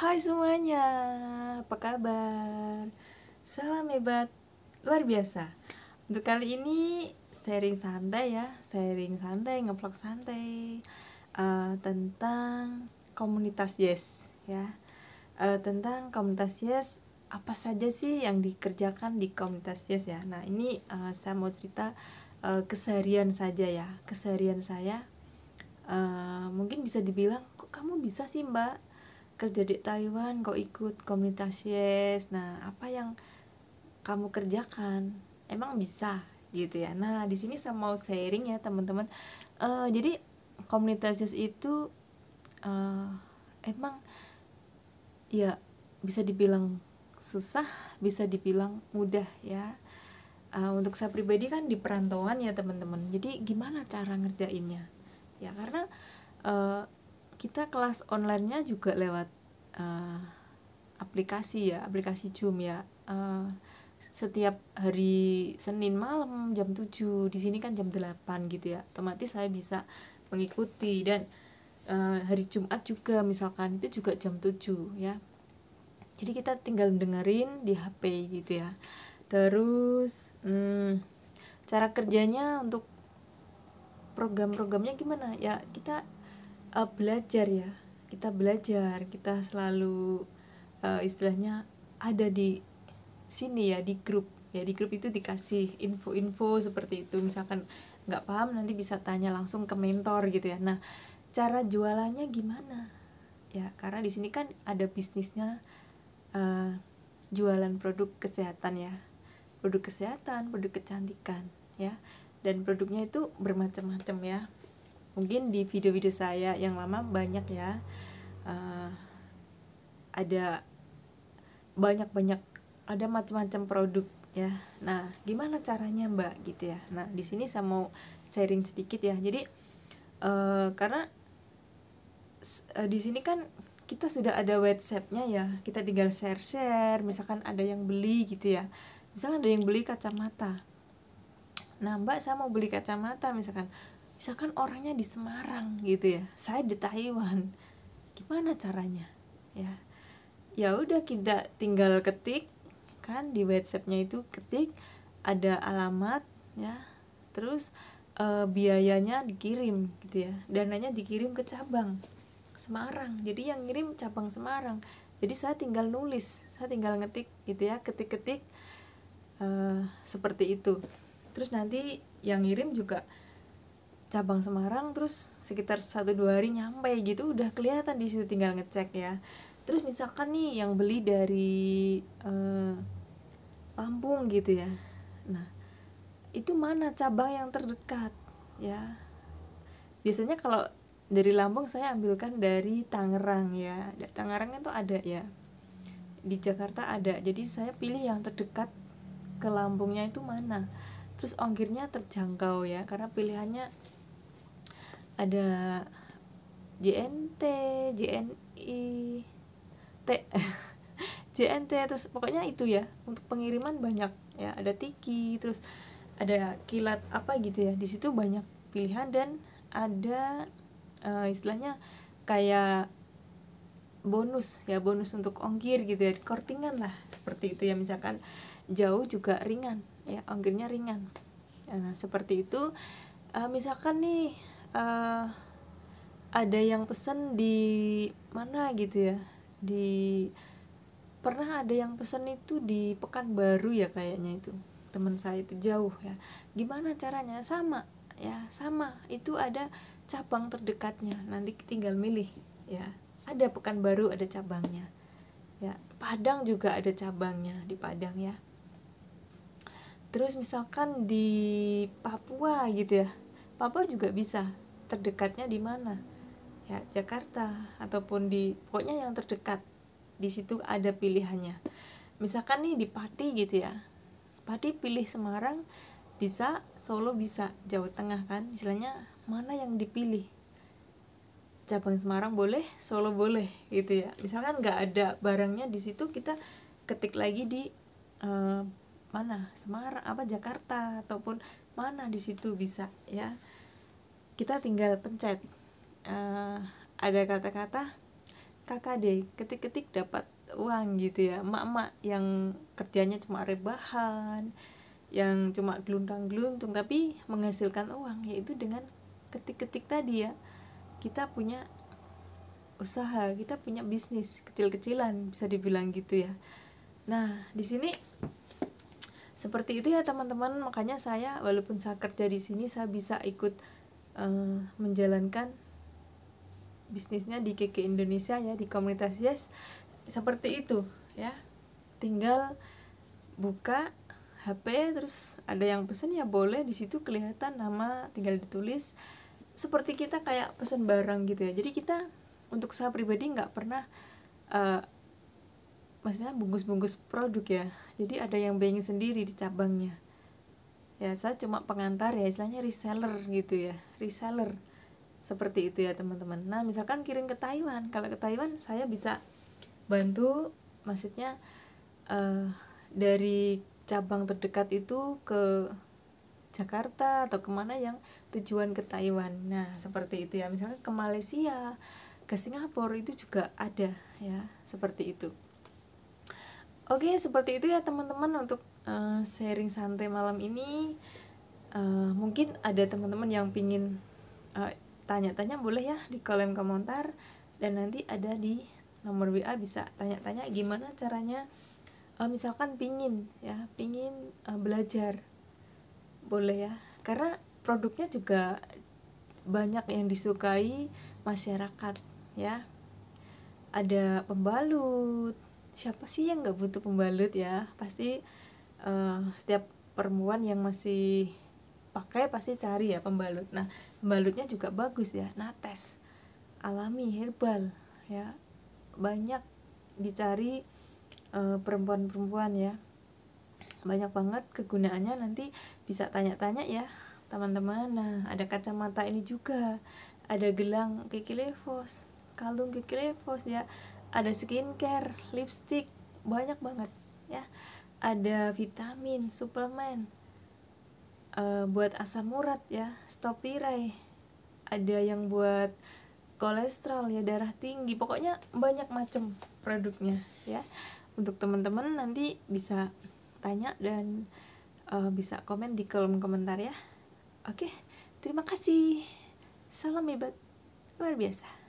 Hai semuanya, apa kabar? Salam hebat, luar biasa. Untuk kali ini sharing santai ya, ngevlog santai tentang komunitas Yes ya. Tentang komunitas Yes, apa saja sih yang dikerjakan di komunitas Yes ya. Nah ini saya mau cerita keseharian saja ya, keseharian saya. Mungkin bisa dibilang, kok kamu bisa sih mbak kerja di Taiwan kok ikut komunitas Yes. Nah apa yang kamu kerjakan, emang bisa gitu ya. Nah di sini saya mau sharing ya teman-teman. Jadi komunitas Yes itu emang ya bisa dibilang susah, bisa dibilang mudah ya. Untuk saya pribadi kan di perantauan ya teman-teman, jadi gimana cara ngerjainnya ya, karena kita kelas online-nya juga lewat aplikasi Zoom ya. Setiap hari Senin malam jam 7, di sini kan jam 8 gitu ya. Otomatis saya bisa mengikuti, dan hari Jumat juga misalkan itu juga jam 7 ya. Jadi kita tinggal dengerin di HP gitu ya. Terus cara kerjanya untuk program-programnya gimana ya, kita belajar ya, kita selalu istilahnya ada di sini ya, di grup ya. Di grup itu dikasih info-info seperti itu, misalkan nggak paham nanti bisa tanya langsung ke mentor gitu ya. Nah cara jualannya gimana ya, karena di sini kan ada bisnisnya, jualan produk kesehatan ya, produk kecantikan ya, dan produknya itu bermacam-macam ya. Mungkin di video-video saya yang lama banyak ya, ada banyak ada macam-macam produk ya. Nah gimana caranya mbak gitu ya. Nah di sini saya mau sharing sedikit ya. Jadi karena di sini kan kita sudah ada WhatsApp-nya ya, kita tinggal share misalkan ada yang beli gitu ya. Misalkan ada yang beli kacamata, nah mbak saya mau beli kacamata, misalkan orangnya di Semarang gitu ya, saya di Taiwan, gimana caranya ya. Ya udah, kita tinggal ketik kan di WhatsApp-nya itu, ketik ada alamat ya, terus biayanya dikirim gitu ya, dananya dikirim ke cabang Semarang, jadi yang ngirim cabang Semarang. Jadi saya tinggal ngetik gitu ya, ketik-ketik seperti itu. Terus nanti yang ngirim juga cabang Semarang, terus sekitar 1-2 hari nyampe gitu, udah kelihatan di situ, tinggal ngecek ya. Terus misalkan nih yang beli dari Lampung gitu ya, nah itu mana cabang yang terdekat ya. Biasanya kalau dari Lampung saya ambilkan dari Tangerang ya, Tangerang itu ada ya, di Jakarta ada, jadi saya pilih yang terdekat ke Lampungnya itu mana. Terus ongkirnya terjangkau ya, karena pilihannya ada JNT, JNI, T JNT, terus pokoknya itu ya. Untuk pengiriman banyak ya, ada Tiki, terus ada Kilat apa gitu ya. Di situ banyak pilihan, dan ada istilahnya kayak bonus ya, bonus untuk ongkir gitu ya, kortingan lah seperti itu ya. Misalkan jauh juga ringan ya, ongkirnya ringan. Nah seperti itu. Misalkan nih ada yang pesen di mana gitu ya, pernah ada yang pesen itu di Pekanbaru ya kayaknya, itu teman saya itu jauh ya. Gimana caranya? Sama ya, sama, itu ada cabang terdekatnya, nanti tinggal milih ya. Ada Pekanbaru, ada cabangnya ya. Padang juga ada cabangnya di Padang ya. Terus misalkan di Papua gitu ya, Papua juga bisa, terdekatnya di mana ya, Jakarta ataupun di, pokoknya yang terdekat, di situ ada pilihannya. Misalkan nih di Pati gitu ya, Pati pilih Semarang bisa, Solo bisa, Jawa Tengah kan, istilahnya mana yang dipilih, cabang Semarang boleh, Solo boleh gitu ya. Misalkan nggak ada barangnya di situ, kita ketik lagi di mana, Semarang apa Jakarta ataupun mana, di situ bisa ya. Kita tinggal pencet ada kata-kata KKD, ketik-ketik dapat uang gitu ya, emak-emak yang kerjanya cuma rebahan, yang cuma gelundang-gelundung tapi menghasilkan uang, yaitu dengan ketik-ketik tadi ya. Kita punya usaha, kita punya bisnis kecil-kecilan bisa dibilang gitu ya. Nah di sini seperti itu ya teman-teman, makanya saya walaupun saya kerja di sini saya bisa ikut menjalankan bisnisnya di KK Indonesia ya, di komunitas Yes, seperti itu ya. Tinggal buka HP, terus ada yang pesen ya boleh, di situ kelihatan nama, tinggal ditulis seperti kita kayak pesen barang gitu ya. Jadi kita, untuk saya pribadi nggak pernah maksudnya bungkus-bungkus produk ya, jadi ada yang buying sendiri di cabangnya ya. Saya cuma pengantar ya, istilahnya reseller gitu ya, reseller seperti itu ya teman-teman. Nah misalkan kirim ke Taiwan, kalau ke Taiwan saya bisa bantu, maksudnya dari cabang terdekat itu ke Jakarta atau kemana yang tujuan ke Taiwan. Nah seperti itu ya, misalnya ke Malaysia, ke Singapura itu juga ada ya, seperti itu. Oke, seperti itu ya teman-teman untuk sharing santai malam ini. Mungkin ada teman-teman yang pingin tanya-tanya, boleh ya di kolom komentar, dan nanti ada di nomor WA bisa tanya-tanya gimana caranya. Misalkan pingin belajar, boleh ya, karena produknya juga banyak yang disukai masyarakat ya. Ada pembalut, siapa sih yang nggak butuh pembalut ya, pasti setiap perempuan yang masih pakai pasti cari ya pembalut. Nah pembalutnya juga bagus ya, nates, alami, herbal ya, banyak dicari perempuan-perempuan ya, banyak banget kegunaannya. Nanti bisa tanya-tanya ya teman-teman. Nah ada kacamata ini juga, ada gelang Kiki Levos, kalung Kiki Levos ya, ada skincare, lipstick, banyak banget ya, ada vitamin, suplemen, buat asam urat ya, stopirai, ada yang buat kolesterol ya, darah tinggi, pokoknya banyak macam produknya ya. Untuk teman-teman nanti bisa tanya dan bisa komen di kolom komentar ya. Oke, terima kasih, salam hebat luar biasa.